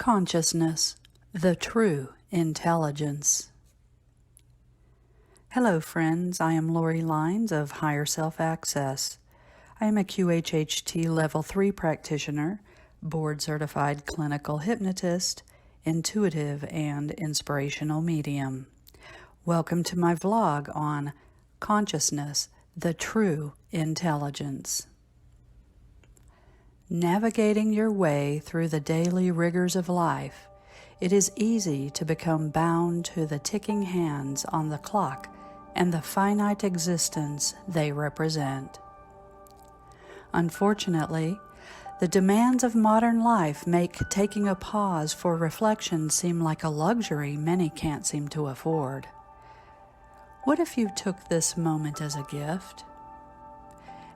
Consciousness, the true intelligence. Hello friends, I am Lori Lines of Higher Self Access. I am a QHHT Level 3 practitioner, board-certified clinical hypnotist, intuitive and inspirational medium. Welcome to my vlog on Consciousness, the true intelligence. Navigating your way through the daily rigors of life, it is easy to become bound to the ticking hands on the clock and the finite existence they represent. Unfortunately, the demands of modern life make taking a pause for reflection seem like a luxury many can't seem to afford. What if you took this moment as a gift?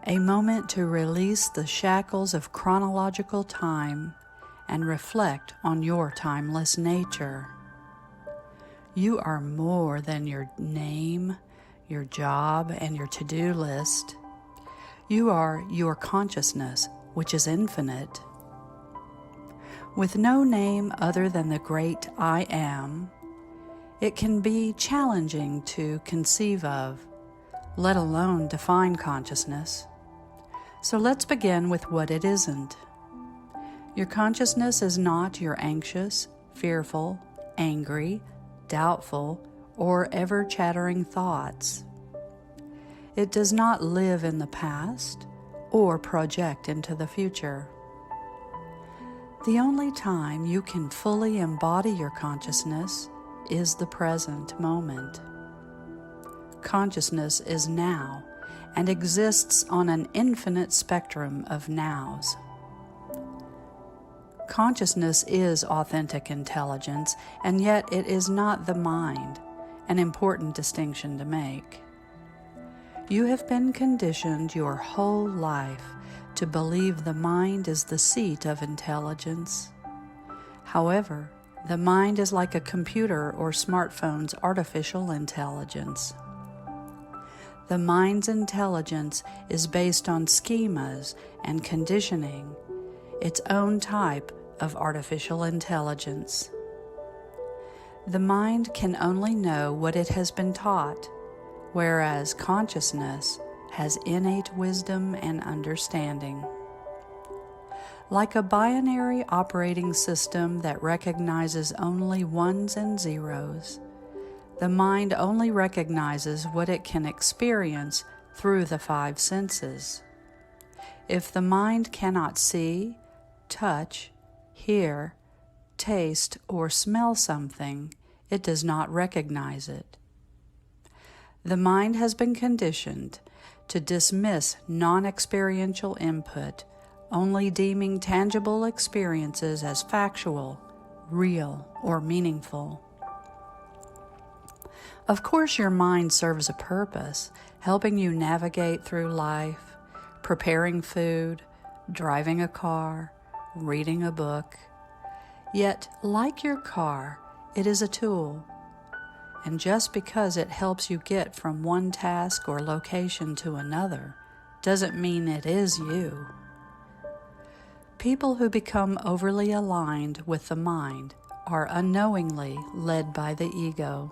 A moment to release the shackles of chronological time and reflect on your timeless nature. You are more than your name, your job, and your to-do list. You are your consciousness, which is infinite. With no name other than the great I Am, it can be challenging to conceive of, let alone define consciousness. So let's begin with what it isn't. Your consciousness is not your anxious, fearful, angry, doubtful, or ever-chattering thoughts. It does not live in the past or project into the future. The only time you can fully embody your consciousness is the present moment. Consciousness is now and exists on an infinite spectrum of nows. Consciousness is authentic intelligence, and yet it is not the mind, an important distinction to make. You have been conditioned your whole life to believe the mind is the seat of intelligence. However, the mind is like a computer or smartphone's artificial intelligence. The mind's intelligence is based on schemas and conditioning, its own type of artificial intelligence. The mind can only know what it has been taught, whereas consciousness has innate wisdom and understanding. Like a binary operating system that recognizes only ones and zeros, the mind only recognizes what it can experience through the five senses. If the mind cannot see, touch, hear, taste, or smell something, it does not recognize it. The mind has been conditioned to dismiss non-experiential input, only deeming tangible experiences as factual, real, or meaningful. Of course, your mind serves a purpose, helping you navigate through life, preparing food, driving a car, reading a book. Yet, like your car, it is a tool. And just because it helps you get from one task or location to another, doesn't mean it is you. People who become overly aligned with the mind are unknowingly led by the ego.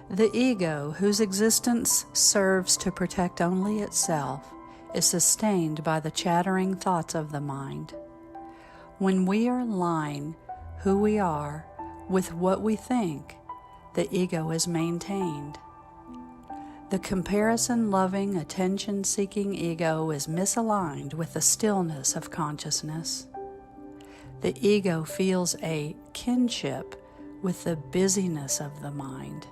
The ego, whose existence serves to protect only itself, is sustained by the chattering thoughts of the mind. When we align who we are with what we think, the ego is maintained. The comparison-loving, attention-seeking ego is misaligned with the stillness of consciousness. The ego feels a kinship with the busyness of the mind.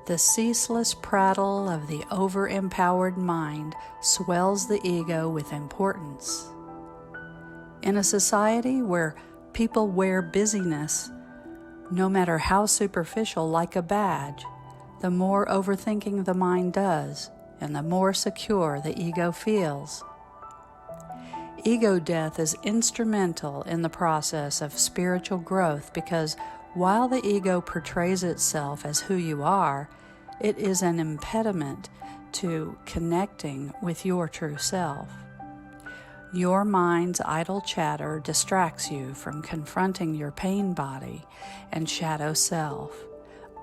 The ceaseless prattle of the over-empowered mind swells the ego with importance. In a society where people wear busyness, no matter how superficial, like a badge, the more overthinking the mind does, and the more secure the ego feels. Ego death is instrumental in the process of spiritual growth because while the ego portrays itself as who you are, it is an impediment to connecting with your true self. Your mind's idle chatter distracts you from confronting your pain body and shadow self,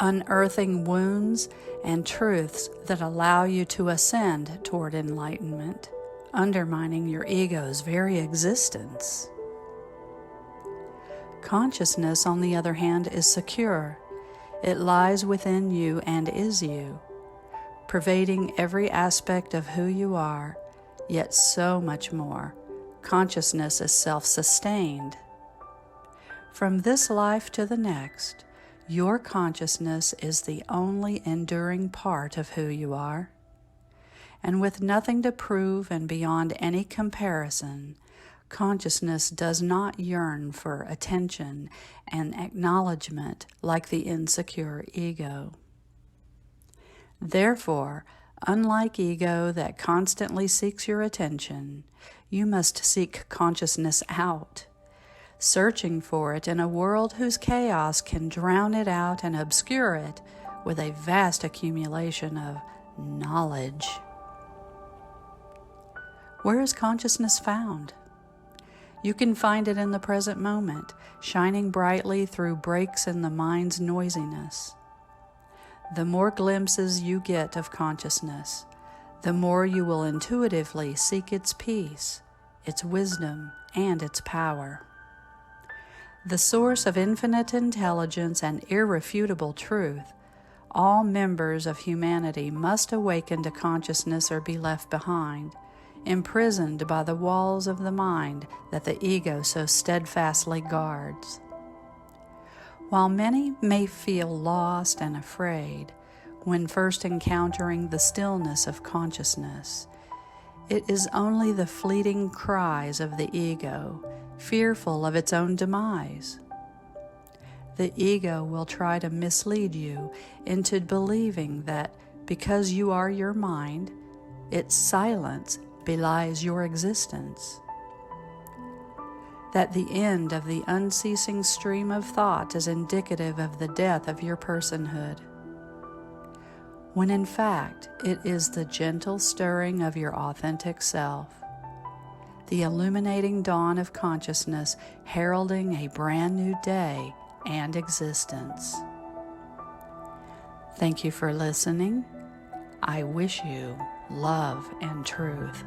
unearthing wounds and truths that allow you to ascend toward enlightenment, undermining your ego's very existence. Consciousness, on the other hand, is secure. It lies within you and is you, pervading every aspect of who you are, yet so much more. Consciousness is self-sustained. From this life to the next, your consciousness is the only enduring part of who you are. And with nothing to prove and beyond any comparison, consciousness does not yearn for attention and acknowledgement like the insecure ego. Therefore, unlike ego that constantly seeks your attention, you must seek consciousness out, searching for it in a world whose chaos can drown it out and obscure it with a vast accumulation of knowledge. Where is consciousness found? You can find it in the present moment, shining brightly through breaks in the mind's noisiness. The more glimpses you get of consciousness, the more you will intuitively seek its peace, its wisdom, and its power. The source of infinite intelligence and irrefutable truth, all members of humanity must awaken to consciousness or be left behind, imprisoned by the walls of the mind that the ego so steadfastly guards. While many may feel lost and afraid when first encountering the stillness of consciousness, it is only the fleeting cries of the ego, fearful of its own demise. The ego will try to mislead you into believing that because you are your mind, its silence belies your existence. That the end of the unceasing stream of thought is indicative of the death of your personhood, when in fact it is the gentle stirring of your authentic self, the illuminating dawn of consciousness heralding a brand new day and existence. Thank you for listening. I wish you love and truth.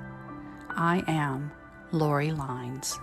I am Lori Lines.